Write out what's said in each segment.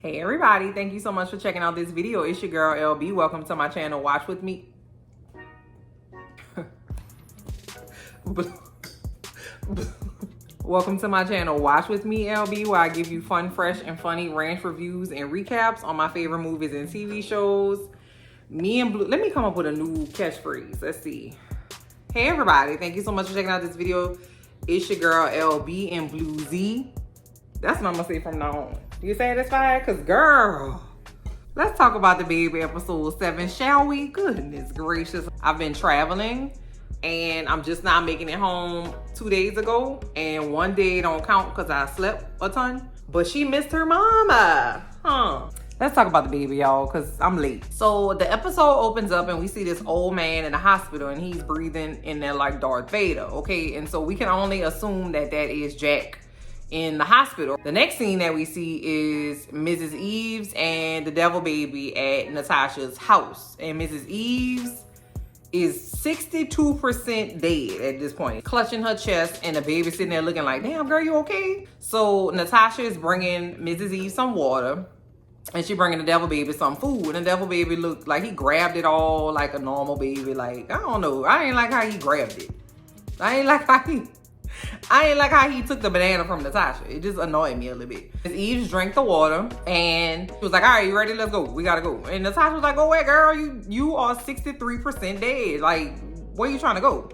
Hey everybody, thank you so much for checking out this video. It's your girl LB. Welcome to my channel, Watch With Me. Welcome to my channel, Watch With Me LB, where I give you fun, fresh, and funny ranch reviews and recaps on my favorite movies and TV shows. Me and Blue, let me come up with a new catchphrase. Let's see. Hey everybody, thank you so much for checking out this video. It's your girl LB and Blue Z. That's what I'm gonna say from now on. You satisfied? Cause girl, let's talk about the baby episode 7, shall we? Goodness gracious. I've been traveling and I'm just not making it home 2 days ago. And one day don't count because I slept a ton. But she missed her mama. Let's talk about the baby, y'all, because I'm late. So the episode opens up and we see this old man in the hospital and he's breathing in there like Darth Vader, okay? And so we can only assume that that is Jack in the hospital. The next scene that we see is Mrs. Eves and the devil baby at Natasha's house. And Mrs. Eves is 62% dead at this point, clutching her chest, and the baby sitting there looking like, damn girl, you okay? So Natasha is bringing Mrs. Eves some water and she bringing the devil baby some food. And the devil baby looked like he grabbed it all like a normal baby. Like, I don't know. I ain't like how he grabbed it. I ain't like how he took the banana from Natasha. It just annoyed me a little bit. Miss Eves drank the water and she was like, all right, you ready? Let's go. We gotta go. And Natasha was like, go away, girl. You are 63% dead. Like, where you trying to go?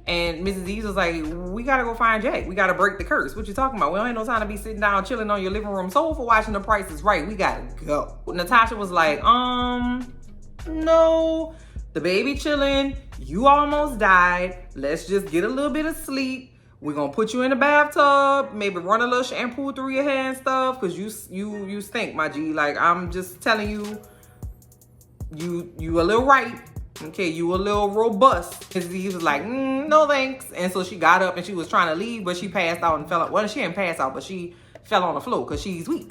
And Mrs. Eves was like, we gotta go find Jack. We gotta break the curse. What you talking about? We don't have no time to be sitting down chilling on your living room sofa watching The Price is Right. We gotta go. Natasha was like, no. The baby chilling. You almost died. Let's just get a little bit of sleep. We're gonna put you in the bathtub, maybe run a little shampoo through your hair and stuff, cause you stink, my G. Like, I'm just telling you, you a little right. Okay, you a little robust. Mrs. Eve was like, no thanks. And so she got up and she was trying to leave, but she passed out and fell out. Well, she didn't pass out, but she fell on the floor because she's weak.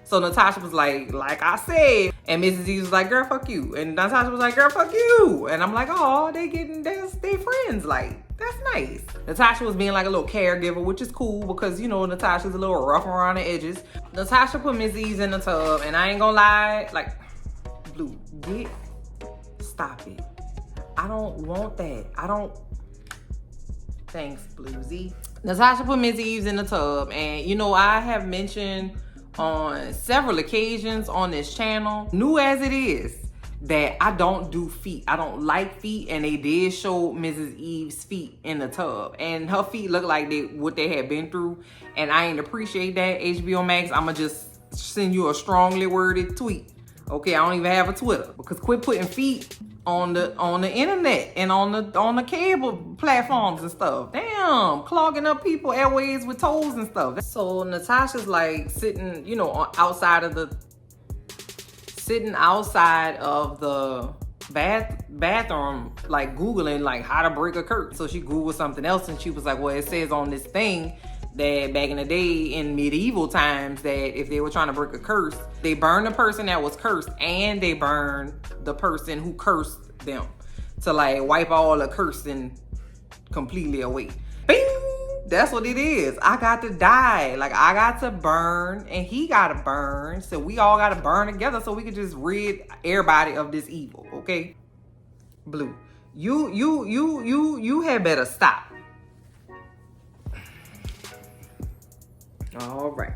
So Natasha was like I said. And Mrs. Eve was like, girl, fuck you. And Natasha was like, girl, fuck you. And I'm like, oh, they friends. Like, that's nice. Natasha was being like a little caregiver, which is cool because, you know, Natasha's a little rough around the edges. Natasha put Miss Eves in the tub, and I ain't gonna lie, like, Blue, stop it. I don't want that. Thanks, Blue Z. Natasha put Miss Eves in the tub, and, you know, I have mentioned on several occasions on this channel, new as it is, that I don't do feet. I don't like feet, and they did show Mrs. Eve's feet in the tub, and her feet look like what they had been through, and I ain't appreciate that. HBO Max, I'ma just send you a strongly worded tweet. Okay, I don't even have a Twitter, because quit putting feet on the internet and on the cable platforms and stuff. Damn, clogging up people airways with toes and stuff. So Natasha's like sitting, you know, outside of the bathroom, like Googling like how to break a curse. So she Googled something else and she was like, well, it says on this thing that back in the day in medieval times that if they were trying to break a curse, they burned the person that was cursed and they burned the person who cursed them to like wipe all the cursing completely away. Bing! That's what it is. I got to die. Like, I got to burn and he got to burn. So we all got to burn together so we can just rid everybody of this evil, okay? Blue, you had better stop. All right.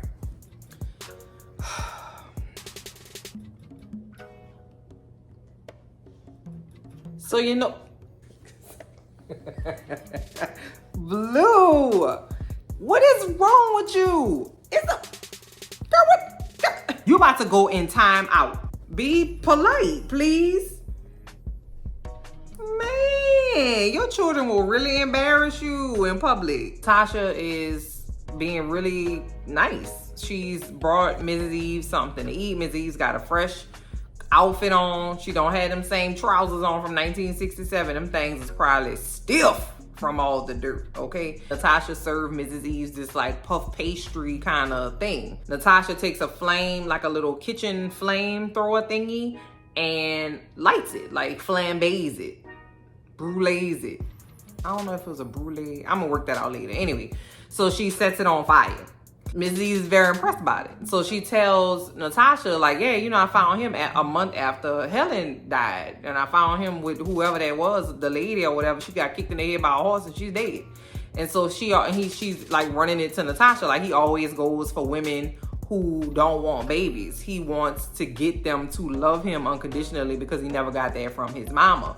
So, you know, Blue, what is wrong with you? You about to go in time out. Be polite, please. Man, your children will really embarrass you in public. Tasha is being really nice. She's brought Mrs. Eve something to eat. Mrs. Eve's got a fresh outfit on. She don't have them same trousers on from 1967. Them things is probably stiff from all the dirt, okay? Natasha served Mrs. Eves this like puff pastry kind of thing. Natasha takes a flame, like a little kitchen flamethrower thingy, and lights it, like flambés it, brulees it. I don't know if it was a brulee. I'm gonna work that out later. Anyway, so she sets it on fire. Ms. Z is very impressed by it. So she tells Natasha, like, yeah, you know, I found him a month after Helen died. And I found him with whoever that was, the lady or whatever. She got kicked in the head by a horse and she's dead. And so she's like running it to Natasha. Like, he always goes for women who don't want babies. He wants to get them to love him unconditionally because he never got that from his mama.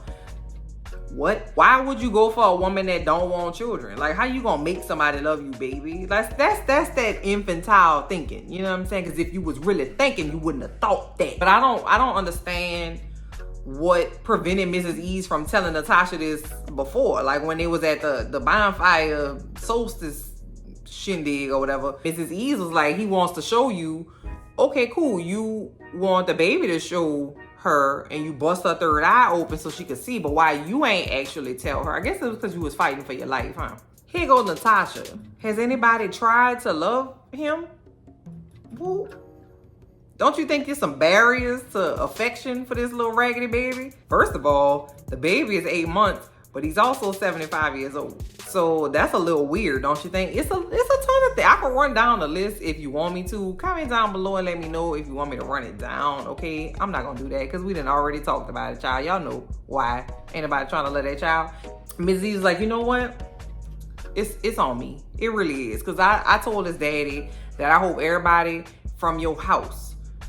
What? Why would you go for a woman that don't want children? Like, how you gonna make somebody love you, baby? That's that infantile thinking. You know what I'm saying? Because if you was really thinking, you wouldn't have thought that. But I don't understand what prevented Mrs. Eves from telling Natasha this before. Like, when they was at the bonfire solstice shindig or whatever, Mrs. Eves was like, he wants to show you, okay, cool, you want the baby to show her and you bust her third eye open so she could see, but why you ain't actually tell her? I guess it was because you was fighting for your life, huh? Here goes Natasha. Has anybody tried to love him? Woo. Don't you think there's some barriers to affection for this little raggedy baby? First of all, the baby is 8 months, but he's also 75 years old. So that's a little weird, don't you think? It's a ton of things. I can run down the list if you want me to. Comment down below and let me know if you want me to run it down, okay? I'm not gonna do that because we done already talked about it, child. Y'all know why. Ain't nobody trying to love that child. Ms. Z was like, you know what? It's on me. It really is. Because I told his daddy that I hope everybody from your house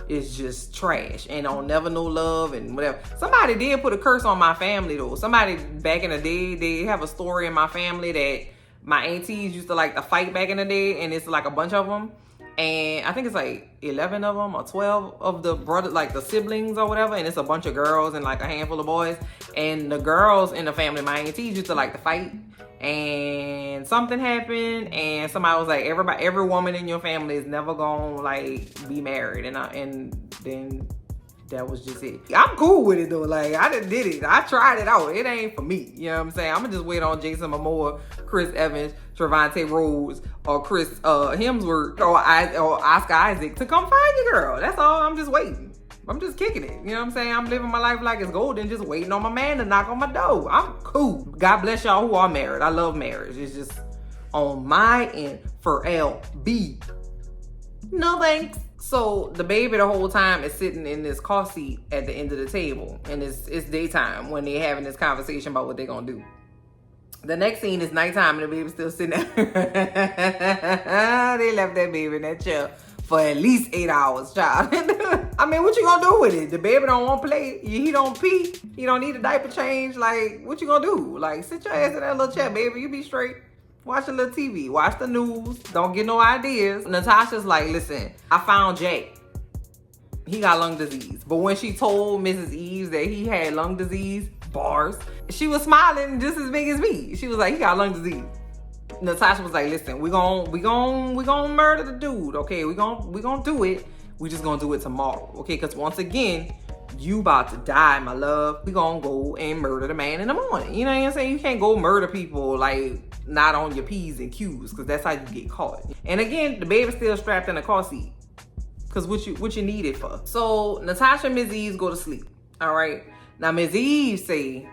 is just trash and don't never know love and whatever. Somebody did put a curse on my family though. Somebody back in the day, they have a story in my family that my aunties used to like to fight back in the day, and it's like a bunch of them. And I think it's like 11 of them or 12 of the brothers, like the siblings or whatever. And it's a bunch of girls and like a handful of boys. And the girls in the family, my aunties used to like to fight. And something happened and somebody was like, every woman in your family is never gonna like be married. And then that was just it. I'm cool with it though. Like, I done did it. I tried it out. It ain't for me. You know what I'm saying? I'm gonna just wait on Jason Momoa, Chris Evans, Trevante Rhodes, or Chris Hemsworth, or Oscar Isaac to come find your girl. That's all. I'm just waiting. I'm just kicking it. You know what I'm saying? I'm living my life like it's golden, just waiting on my man to knock on my door. I'm cool. God bless y'all who are married. I love marriage. It's just on my end for LB. No thanks. So the baby the whole time is sitting in this car seat at the end of the table. And it's daytime when they're having this conversation about what they're going to do. The next scene is nighttime and the baby's still sitting there. They left that baby in that chair for at least 8 hours, child. I mean, what you gonna do with it? The baby don't want to play. He don't pee. He don't need a diaper change. Like, what you gonna do? Like, sit your ass in that little chair, baby. You be straight. Watch a little TV. Watch the news. Don't get no ideas. Natasha's like, listen, I found Jack. He got lung disease. But when she told Mrs. Eves that he had lung disease, bars, she was smiling just as big as me. She was like, he got lung disease. Natasha was like, listen, we gonna murder the dude, okay? We gonna do it. We just gonna do it tomorrow, okay? Because once again, you about to die, my love. We gonna go and murder the man in the morning. You know what I'm saying? You can't go murder people like not on your P's and Q's, because that's how you get caught. And again, the baby's still strapped in the car seat. Because what you need it for. So Natasha and Ms. Eves go to sleep. All right. Now Ms. Eves say,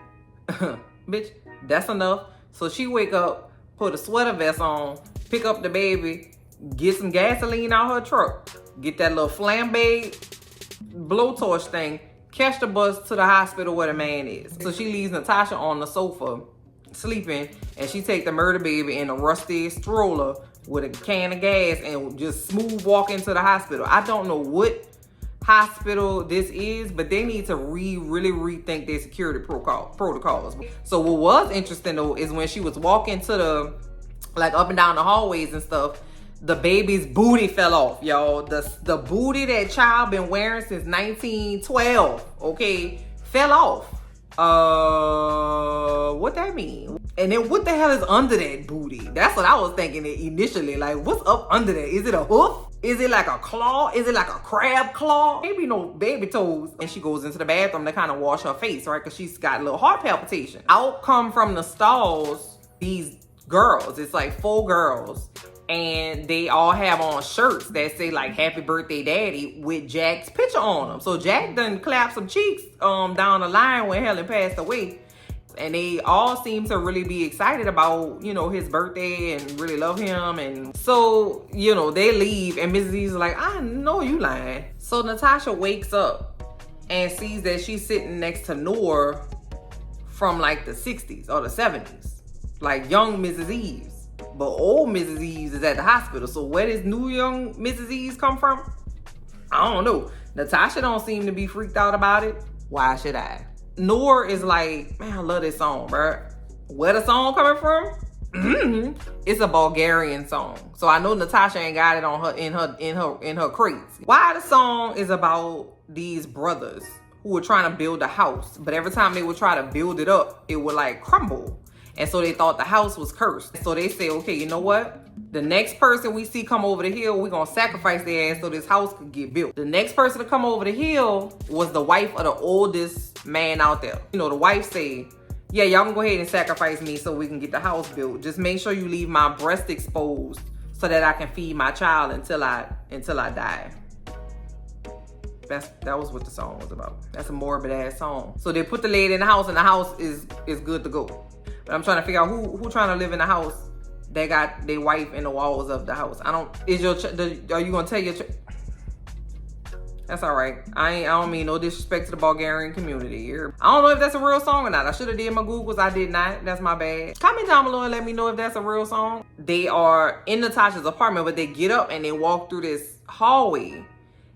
bitch, that's enough. So she wake up, put a sweater vest on, pick up the baby, get some gasoline out her truck, get that little flambe blowtorch thing, catch the bus to the hospital where the man is. So she leaves Natasha on the sofa sleeping, and she take the murder baby in a rusty stroller with a can of gas and just smooth walk into the hospital. I don't know what hospital this is, but they need to really rethink their security protocols. So what was interesting though is when she was walking to the, like, up and down the hallways and stuff, the baby's booty fell off, y'all. The booty that child been wearing since 1912, okay, fell off. What that mean? And then what the hell is under that booty? That's what I was thinking initially. Like, what's up under there? Is it a hoof? Is it like a claw? Is it like a crab claw? Maybe no baby toes. And she goes into the bathroom to kind of wash her face, right? Because she's got a little heart palpitation. Out come from the stalls these girls. It's like 4 girls. And they all have on shirts that say like "Happy Birthday Daddy" with Jack's picture on them. So Jack done clapped some cheeks down the line when Helen passed away. And they all seem to really be excited about, you know, his birthday and really love him. And so, you know, they leave and Mrs. Eves is like, I know you lying. So Natasha wakes up and sees that she's sitting next to Noor from like the 60s or the 70s. Like young Mrs. Eves. But old Mrs. Eves is at the hospital. So where does new young Mrs. Eves come from? I don't know. Natasha don't seem to be freaked out about it. Why should I? Noor is like, man, I love this song, bro. Where the song coming from? It's a Bulgarian song. So I know Natasha ain't got it on her in her crates. Why the song is about these brothers who were trying to build a house, but every time they would try to build it up, it would like crumble. And so they thought the house was cursed. So they say, okay, you know what? The next person we see come over the hill, we're gonna sacrifice their ass so this house could get built. The next person to come over the hill was the wife of the oldest man out there. You know, the wife said, yeah, y'all can go ahead and sacrifice me so we can get the house built. Just make sure you leave my breast exposed so that I can feed my child until I die. That was what the song was about. That's a morbid ass song. So they put the lady in the house and the house is good to go. But I'm trying to figure out who trying to live in the house that got their wife in the walls of the house. Are you gonna tell your That's all right. I don't mean no disrespect to the Bulgarian community. I don't know if that's a real song or not. I should have did my Googles. I did not. That's my bad. Comment down below and let me know if that's a real song. They are in Natasha's apartment, but they get up and they walk through this hallway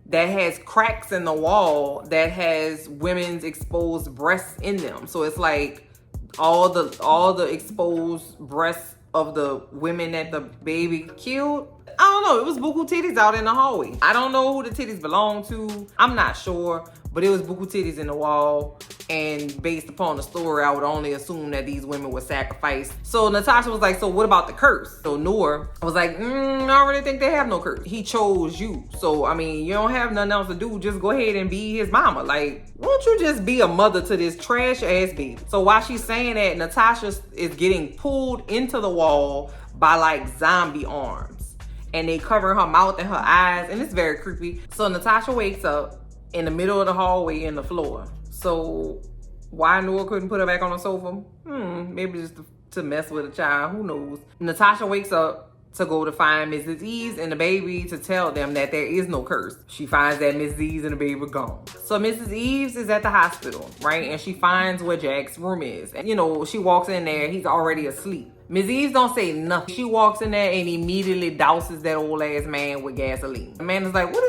that has cracks in the wall that has women's exposed breasts in them. So it's like all the exposed breasts of the women that the baby killed. I don't know. It was buku titties out in the hallway. I don't know who the titties belong to. I'm not sure. But it was buku titties in the wall. And based upon the story, I would only assume that these women were sacrificed. So Natasha was like, so what about the curse? So Noor was like, I don't really think they have no curse. He chose you. So, I mean, you don't have nothing else to do. Just go ahead and be his mama. Like, won't you just be a mother to this trash ass baby? So while she's saying that, Natasha is getting pulled into the wall by like zombie arms. And they cover her mouth and her eyes. And it's very creepy. So Natasha wakes up in the middle of the hallway in the floor. So why Noor couldn't put her back on the sofa? Maybe just to mess with a child. Who knows? Natasha wakes up to go to find Mrs. Eves and the baby to tell them that there is no curse. She finds that Mrs. Eves and the baby are gone. So Mrs. Eves is at the hospital, right? And she finds where Jack's room is. And you know, she walks in there, he's already asleep. Ms. Eves don't say nothing. She walks in there and immediately douses that old ass man with gasoline. The man is like, what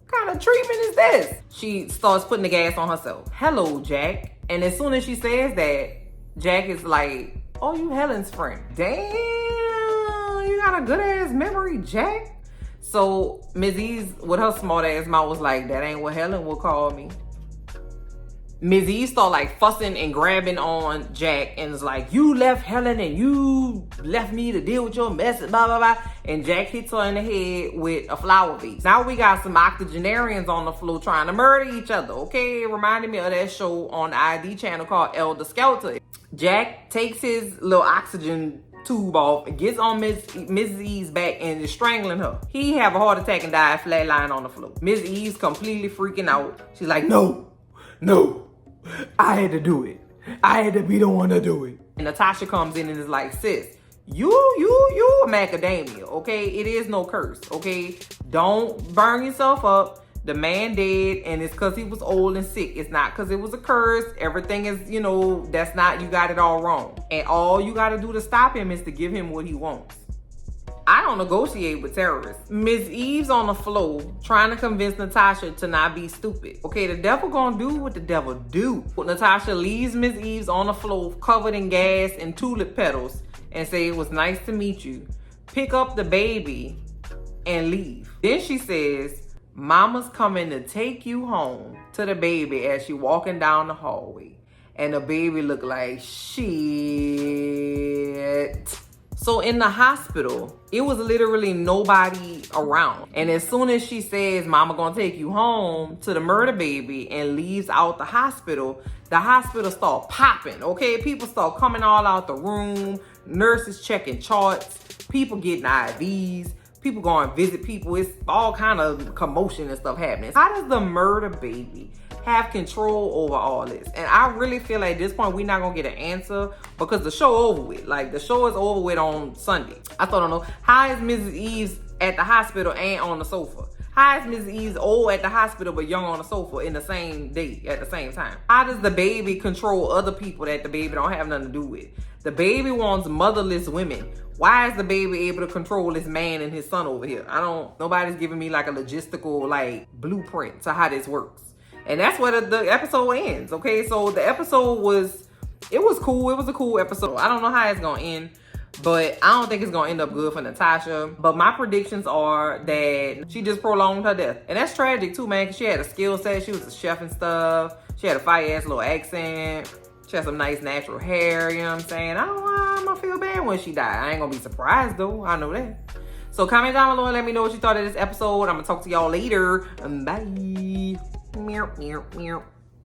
kind of treatment is this? She starts putting the gas on herself. Hello, Jack. And as soon as she says that, Jack is like, oh, you Helen's friend. Damn, you got a good ass memory, Jack. So Ms. Eves, with her smart ass mouth, was like, that ain't what Helen will call me. Ms. Eve start like fussing and grabbing on Jack and is like, you left Helen and you left me to deal with your mess, blah, blah, blah. And Jack hits her in the head with a flower vase. Now we got some octogenarians on the floor trying to murder each other, okay? It reminded me of that show on the ID channel called Elder Skelter. Jack takes his little oxygen tube off and gets on Mrs. Eve's back and is strangling her. He have a heart attack and died flatline on the floor. Mrs. Eve's completely freaking out. She's like, no, I had to do it. I had to be the one to do it. And Natasha comes in and is like, sis, you a macadamia, okay? It is no curse, okay? Don't burn yourself up. The man dead and it's because he was old and sick. It's not because it was a curse. Everything is, you know, that's not, you got it all wrong. And all you got to do to stop him is to give him what he wants. I don't negotiate with terrorists. Ms. Eve's on the floor trying to convince Natasha to not be stupid. Okay, the devil gonna do what the devil do. Natasha leaves Ms. Eve's on the floor covered in gas and tulip petals and say, it was nice to meet you. Pick up the baby and leave. Then she says, mama's coming to take you home, to the baby as she walking down the hallway. And the baby look like shit. So in the hospital, it was literally nobody around. And as soon as she says, mama gonna take you home, to the murder baby and leaves out the hospital start popping, okay? People start coming all out the room, nurses checking charts, people getting IVs, people going to visit people. It's all kind of commotion and stuff happening. How does the murder baby have control over all this? And I really feel like at this point we're not gonna get an answer because the show over with. Like the show is over with on Sunday. I still don't know. How is Mrs. Eves at the hospital and on the sofa? How is Mrs. Eves old at the hospital but young on the sofa in the same day at the same time? How does the baby control other people that the baby don't have nothing to do with? The baby wants motherless women. Why is the baby able to control this man and his son over here? Nobody's giving me like a logistical like blueprint to how this works. And that's where the episode ends, okay? So the episode was cool. It was a cool episode. I don't know how it's gonna end, but I don't think it's gonna end up good for Natasha. But my predictions are that she just prolonged her death. And that's tragic too, man, because she had a skill set. She was a chef and stuff. She had a fire-ass little accent. She had some nice natural hair, you know what I'm saying? I'm gonna feel bad when she died. I ain't gonna be surprised though, I know that. So comment down below and let me know what you thought of this episode. I'm gonna talk to y'all later. Bye. Meow, meow, meow.